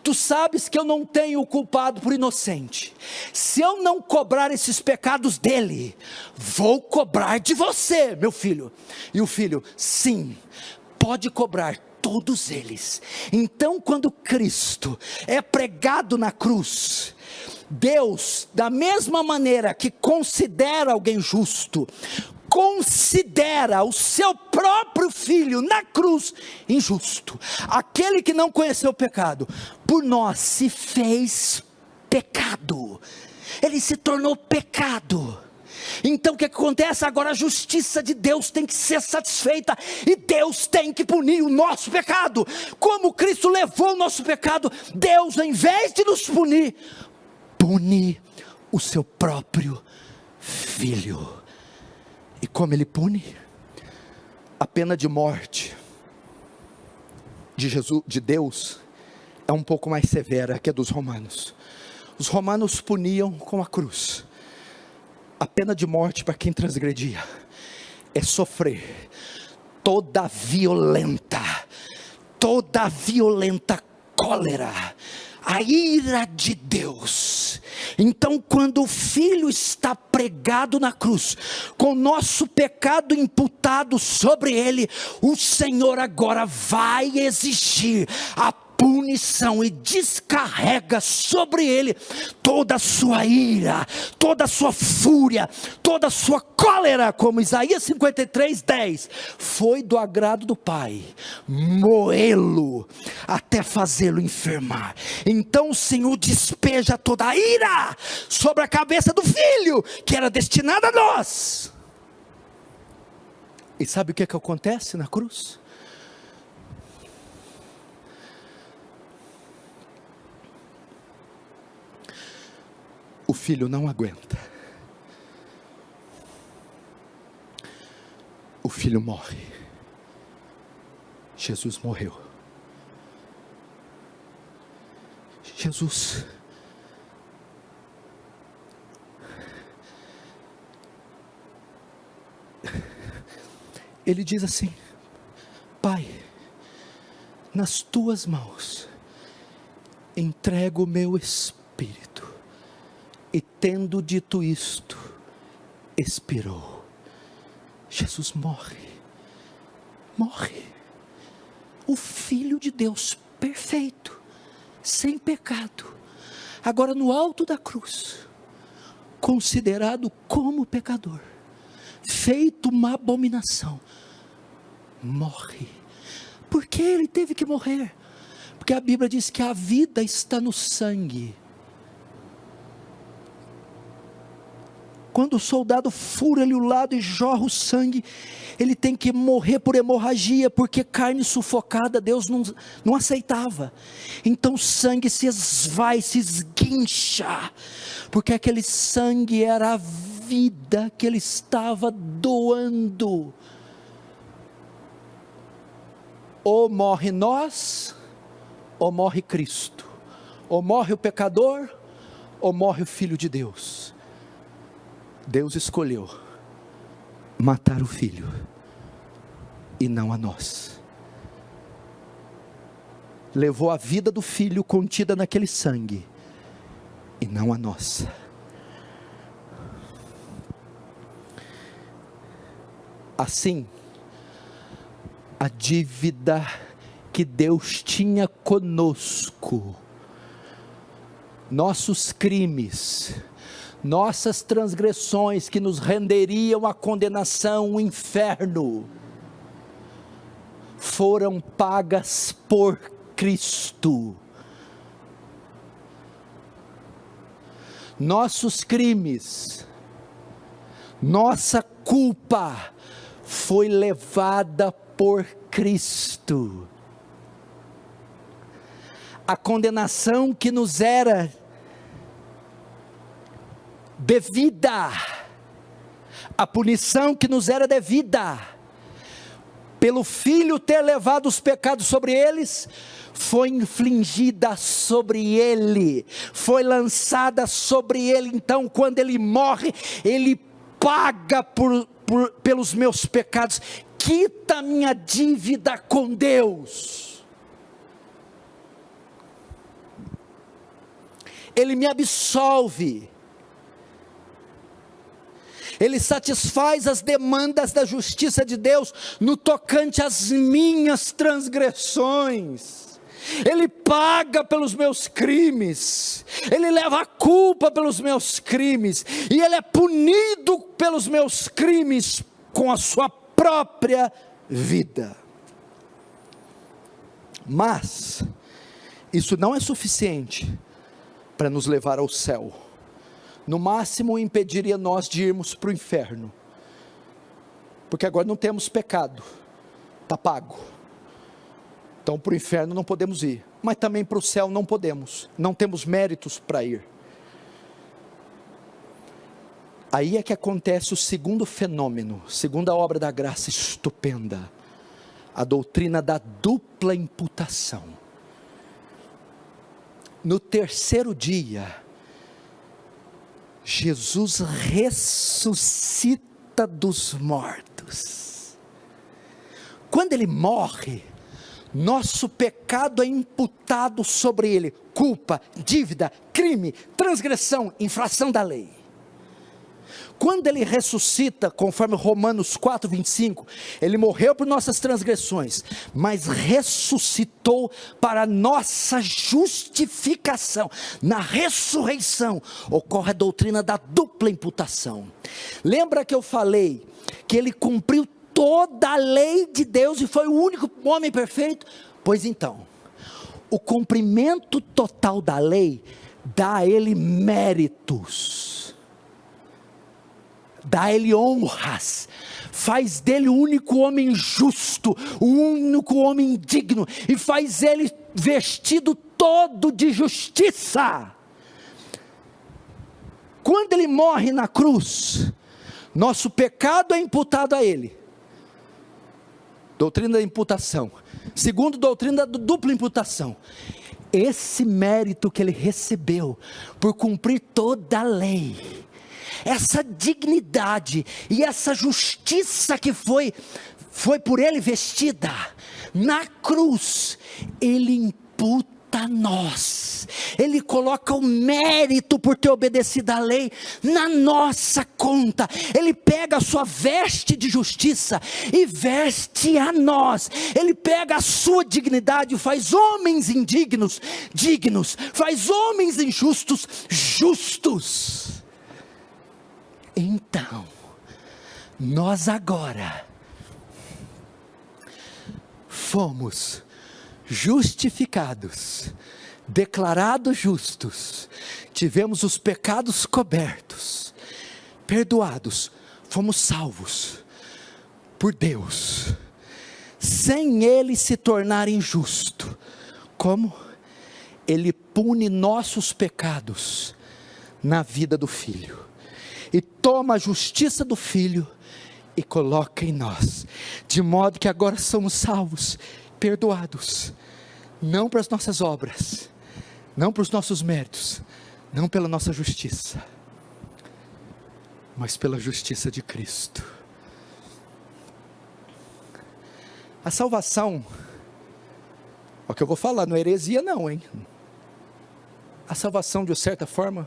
Tu sabes que eu não tenho o culpado por inocente. Se eu não cobrar esses pecados dele, vou cobrar de você, meu filho. E o filho, sim, pode cobrar todos eles. Então, quando Cristo é pregado na cruz, Deus, da mesma maneira que considera alguém justo, considera o seu próprio filho na cruz injusto. Aquele que não conheceu o pecado, por nós se fez pecado. Ele se tornou pecado. Então o que acontece? Agora a justiça de Deus tem que ser satisfeita, e Deus tem que punir o nosso pecado. Como Cristo levou o nosso pecado, Deus, ao invés de nos punir, pune o seu próprio filho. E como ele pune? A pena de morte de Deus é um pouco mais severa que a dos romanos. Os romanos puniam com a cruz. A pena de morte para quem transgredia é sofrer toda a violenta cólera, a ira de Deus. Então, quando o Filho está pregado na cruz, com o nosso pecado imputado sobre ele, o Senhor agora vai exigir a punição e descarrega sobre ele toda a sua ira, toda a sua fúria, toda a sua cólera, como Isaías 53:10, foi do agrado do Pai moê-lo até fazê-lo enfermar. Então o Senhor despeja toda a ira sobre a cabeça do Filho, que era destinada a nós. E sabe o que acontece na cruz? O filho não aguenta. O filho morre. Jesus morreu. Jesus ele diz assim: Pai, nas tuas mãos entrego o meu espírito. E tendo dito isto, expirou. Jesus morre. O Filho de Deus perfeito, sem pecado, agora no alto da cruz, considerado como pecador, feito uma abominação, morre. Por que ele teve que morrer? Porque a Bíblia diz que a vida está no sangue. Quando o soldado fura-lhe o lado e jorra o sangue, ele tem que morrer por hemorragia, porque carne sufocada Deus não aceitava. Então o sangue se esvai, se esguincha, porque aquele sangue era a vida que ele estava doando. Ou morre nós, ou morre Cristo. Ou morre o pecador, ou morre o Filho de Deus. Deus escolheu matar o Filho, e não a nós. Levou a vida do Filho contida naquele sangue, e não a nossa. Assim, a dívida que Deus tinha conosco, nossos crimes, nossas transgressões que nos renderiam à condenação, o inferno, foram pagas por Cristo. Nossos crimes, nossa culpa foi levada por Cristo. A condenação que nos era devida, a punição que nos era devida, pelo Filho ter levado os pecados sobre eles, foi infligida sobre ele, foi lançada sobre ele. Então quando ele morre, ele paga pelos meus pecados, quita minha dívida com Deus. Ele me absolve, Ele satisfaz as demandas da justiça de Deus no tocante às minhas transgressões. Ele paga pelos meus crimes, Ele leva a culpa pelos meus crimes, e Ele é punido pelos meus crimes com a sua própria vida. Mas isso não é suficiente para nos levar ao céu. No máximo impediria nós de irmos para o inferno, porque agora não temos pecado, está pago. Então para o inferno não podemos ir, mas também para o céu não podemos, não temos méritos para ir. Aí é que acontece o segundo fenômeno, segunda obra da graça estupenda, a doutrina da dupla imputação. No terceiro dia, Jesus ressuscita dos mortos. Quando Ele morre, nosso pecado é imputado sobre Ele, culpa, dívida, crime, transgressão, infração da lei. Quando Ele ressuscita, conforme Romanos 4:25, Ele morreu por nossas transgressões, mas ressuscitou para nossa justificação. Na ressurreição ocorre a doutrina da dupla imputação. Lembra que eu falei que Ele cumpriu toda a lei de Deus e foi o único homem perfeito? Pois então, o cumprimento total da lei dá a Ele méritos, dá a Ele honras, faz dele o único homem justo, o único homem digno, e faz Ele vestido todo de justiça. Quando Ele morre na cruz, nosso pecado é imputado a Ele. Doutrina da imputação. Segundo, doutrina da dupla imputação. Esse mérito que Ele recebeu por cumprir toda a lei, essa dignidade e essa justiça que foi por Ele vestida na cruz, Ele imputa a nós. Ele coloca o mérito por ter obedecido à lei na nossa conta. Ele pega a sua veste de justiça e veste a nós. Ele pega a sua dignidade e faz homens indignos dignos, faz homens injustos justos. Então, nós agora fomos justificados, declarados justos, tivemos os pecados cobertos, perdoados, fomos salvos por Deus, sem Ele se tornar injusto. Como? Ele pune nossos pecados na vida do Filho, e toma a justiça do Filho e coloca em nós, de modo que agora somos salvos, perdoados, não para as nossas obras, não para os nossos méritos, não pela nossa justiça, mas pela justiça de Cristo. A salvação, o que eu vou falar, não é heresia não, hein? A salvação, de certa forma,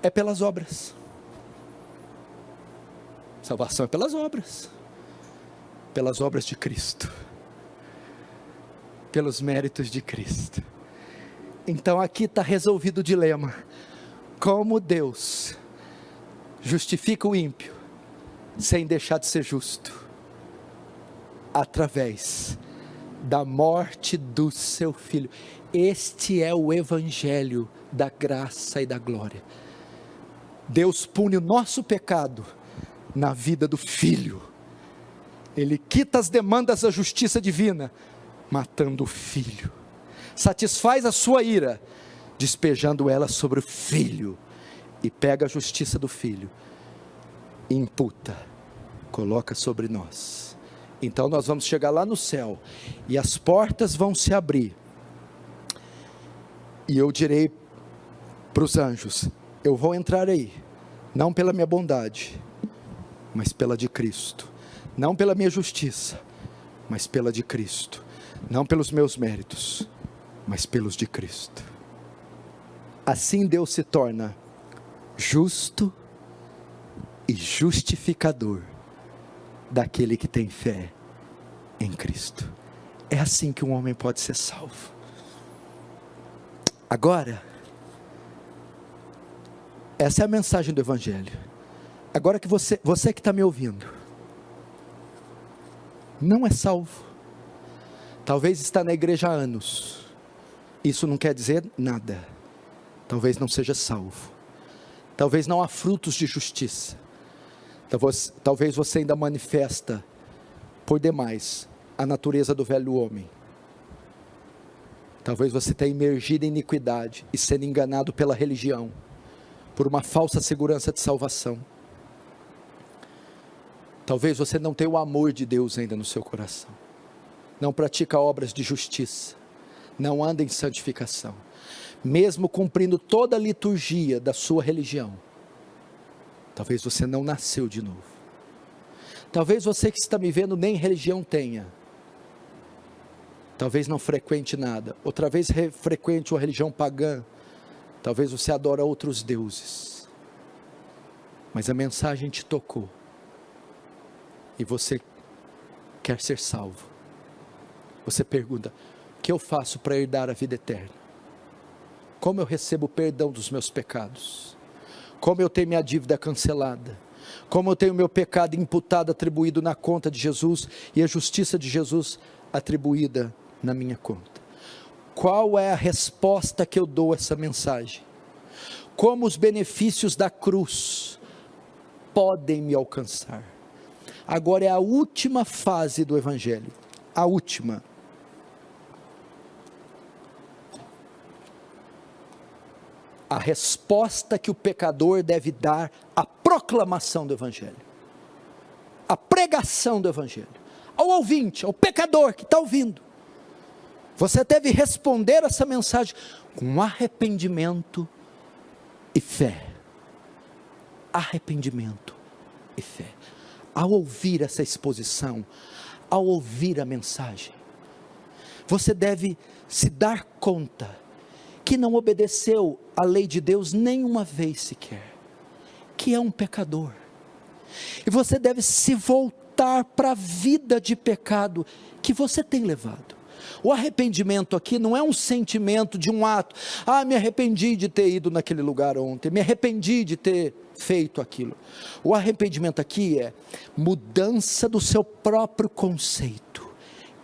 é pelas obras. Salvação é pelas obras de Cristo, pelos méritos de Cristo. Então aqui está resolvido o dilema: como Deus justifica o ímpio sem deixar de ser justo? Através da morte do seu Filho. Este é o evangelho da graça e da glória. Deus pune o nosso pecado na vida do Filho. Ele quita as demandas da justiça divina, matando o Filho, satisfaz a sua ira, despejando ela sobre o Filho, e pega a justiça do Filho, imputa, coloca sobre nós. Então nós vamos chegar lá no céu, e as portas vão se abrir, e eu direi para os anjos: eu vou entrar aí, não pela minha bondade, mas pela de Cristo, não pela minha justiça, mas pela de Cristo, não pelos meus méritos, mas pelos de Cristo. Assim Deus se torna justo e justificador daquele que tem fé em Cristo. É assim que um homem pode ser salvo. Agora, essa é a mensagem do Evangelho. Agora que você que está me ouvindo, não é salvo. Talvez está na igreja há anos. Isso não quer dizer nada. Talvez não seja salvo. Talvez não há frutos de justiça. Talvez você ainda manifesta por demais a natureza do velho homem. Talvez você tenha imergido em iniquidade e sendo enganado pela religião, por uma falsa segurança de salvação. Talvez você não tenha o amor de Deus ainda no seu coração. Não pratica obras de justiça. Não anda em santificação. Mesmo cumprindo toda a liturgia da sua religião. Talvez você não nasceu de novo. Talvez você que está me vendo nem religião tenha. Talvez não frequente nada. Outra vez frequente uma religião pagã. Talvez você adora outros deuses. Mas a mensagem te tocou. E você quer ser salvo. Você pergunta: o que eu faço para herdar a vida eterna? Como eu recebo o perdão dos meus pecados? Como eu tenho minha dívida cancelada? Como eu tenho meu pecado imputado, atribuído na conta de Jesus, e a justiça de Jesus atribuída na minha conta? Qual é a resposta que eu dou a essa mensagem? Como os benefícios da cruz podem me alcançar? Agora é a última fase do Evangelho. A última. A resposta que o pecador deve dar à proclamação do Evangelho. A pregação do Evangelho. Ao ouvinte, ao pecador que está ouvindo. Você deve responder essa mensagem com arrependimento e fé. Arrependimento e fé. Ao ouvir essa exposição, ao ouvir a mensagem, você deve se dar conta que não obedeceu à lei de Deus nenhuma vez sequer, que é um pecador, e você deve se voltar para a vida de pecado que você tem levado. O arrependimento aqui não é um sentimento de um ato: me arrependi de ter ido naquele lugar ontem, me arrependi de ter feito aquilo. O arrependimento aqui é mudança do seu próprio conceito.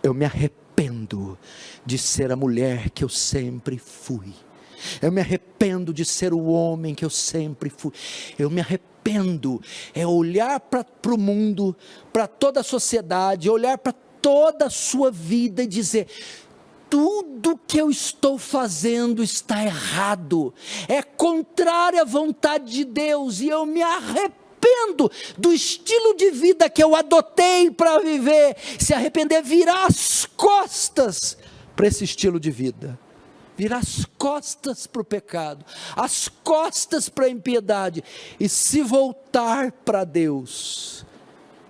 Eu me arrependo de ser a mulher que eu sempre fui. Eu me arrependo de ser o homem que eu sempre fui. Eu me arrependo. É olhar para o mundo, para toda a sociedade, olhar para toda a sua vida e dizer: tudo que eu estou fazendo está errado, é contrário à vontade de Deus, e eu me arrependo do estilo de vida que eu adotei para viver. Se arrepender é virar as costas para esse estilo de vida, virar as costas para o pecado, as costas para a impiedade, e se voltar para Deus.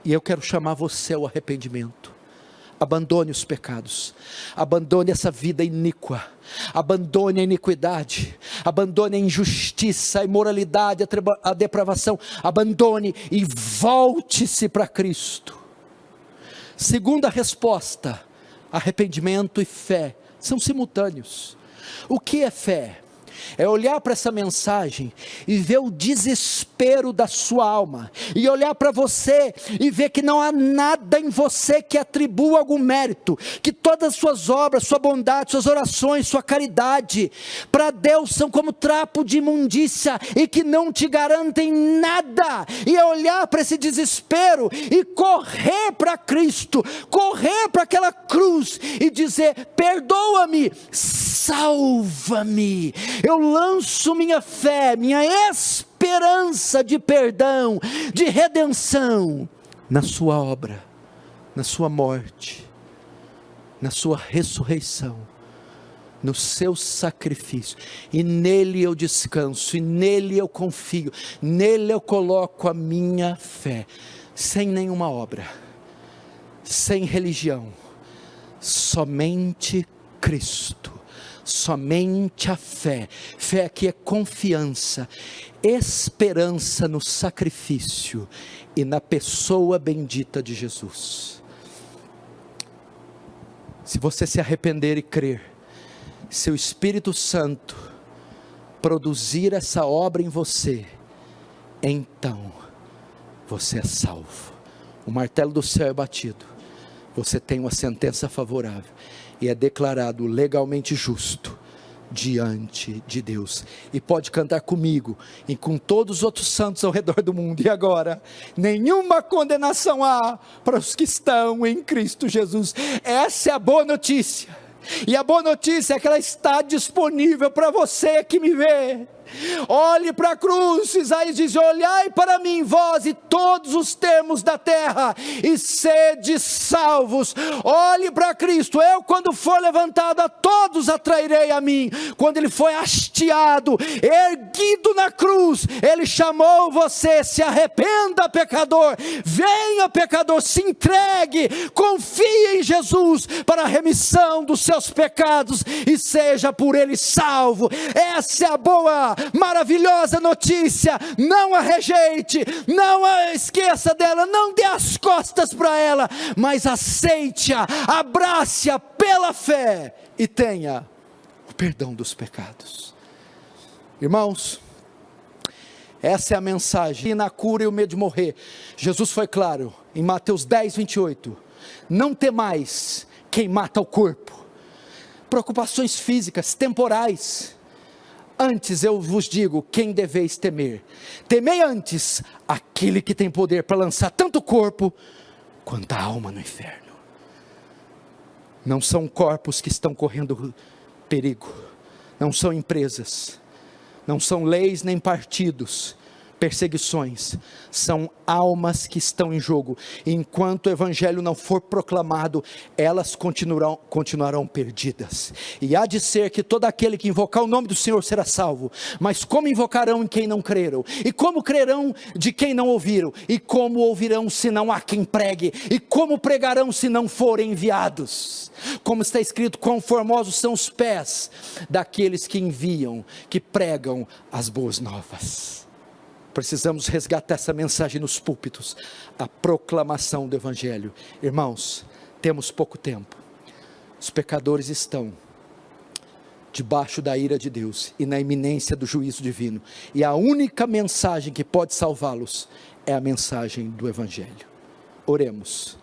E eu quero chamar você ao arrependimento. Abandone os pecados, abandone essa vida iníqua, abandone a iniquidade, abandone a injustiça, a imoralidade, a depravação, abandone e volte-se para Cristo. Segunda resposta: arrependimento e fé são simultâneos. O que é fé? É olhar para essa mensagem e ver o desespero da sua alma, e olhar para você e ver que não há nada em você que atribua algum mérito, que todas as suas obras, sua bondade, suas orações, sua caridade para Deus são como trapo de imundícia e que não te garantem nada. E é olhar para esse desespero e correr para Cristo, correr para aquela cruz e dizer: perdoa-me, salva-me. Eu lanço minha fé, minha esperança de perdão, de redenção, na sua obra, na sua morte, na sua ressurreição, no seu sacrifício, e nele eu descanso, e nele eu confio, nele eu coloco a minha fé, sem nenhuma obra, sem religião, somente Cristo, Somente a fé. Fé aqui é confiança, esperança no sacrifício e na pessoa bendita de Jesus. Se você se arrepender e crer, se o Espírito Santo produzir essa obra em você, então você é salvo. O martelo do céu é batido, você tem uma sentença favorável e é declarado legalmente justo diante de Deus. E pode cantar comigo e com todos os outros santos ao redor do mundo: e agora nenhuma condenação há para os que estão em Cristo Jesus. Essa é a boa notícia. E a boa notícia é que ela está disponível para você que me vê. Olhe para a cruz. Isaías diz: olhai para mim, vós e todos os termos da terra, e sede salvos. Olhe para Cristo. Eu, quando for levantado, a todos atrairei a mim. Quando ele foi hasteado, erguido na cruz, ele chamou você: se arrependa, pecador, venha, pecador, se entregue, confie em Jesus para a remissão dos seus pecados e seja por ele salvo. Essa é a boa, maravilhosa notícia. Não a rejeite, não a esqueça dela, não dê as costas para ela, mas aceite-a, abrace-a pela fé e tenha o perdão dos pecados. Irmãos, essa é a mensagem. E na cura e o medo de morrer, Jesus foi claro em Mateus 10, 28, não temais quem mata o corpo, preocupações físicas, temporais. Antes eu vos digo quem deveis temer. Temei antes aquele que tem poder para lançar tanto o corpo quanto a alma no inferno. Não são corpos que estão correndo perigo, não são empresas, não são leis nem partidos, perseguições, são almas que estão em jogo. E enquanto o evangelho não for proclamado, elas continuarão perdidas. E há de ser que todo aquele que invocar o nome do Senhor será salvo. Mas como invocarão em quem não creram? E como crerão de quem não ouviram? E como ouvirão se não há quem pregue? E como pregarão se não forem enviados? Como está escrito: quão formosos são os pés daqueles que enviam, que pregam as boas novas. Precisamos resgatar essa mensagem nos púlpitos, a proclamação do evangelho. Irmãos, temos pouco tempo. Os pecadores estão debaixo da ira de Deus e na iminência do juízo divino. E a única mensagem que pode salvá-los é a mensagem do evangelho. Oremos.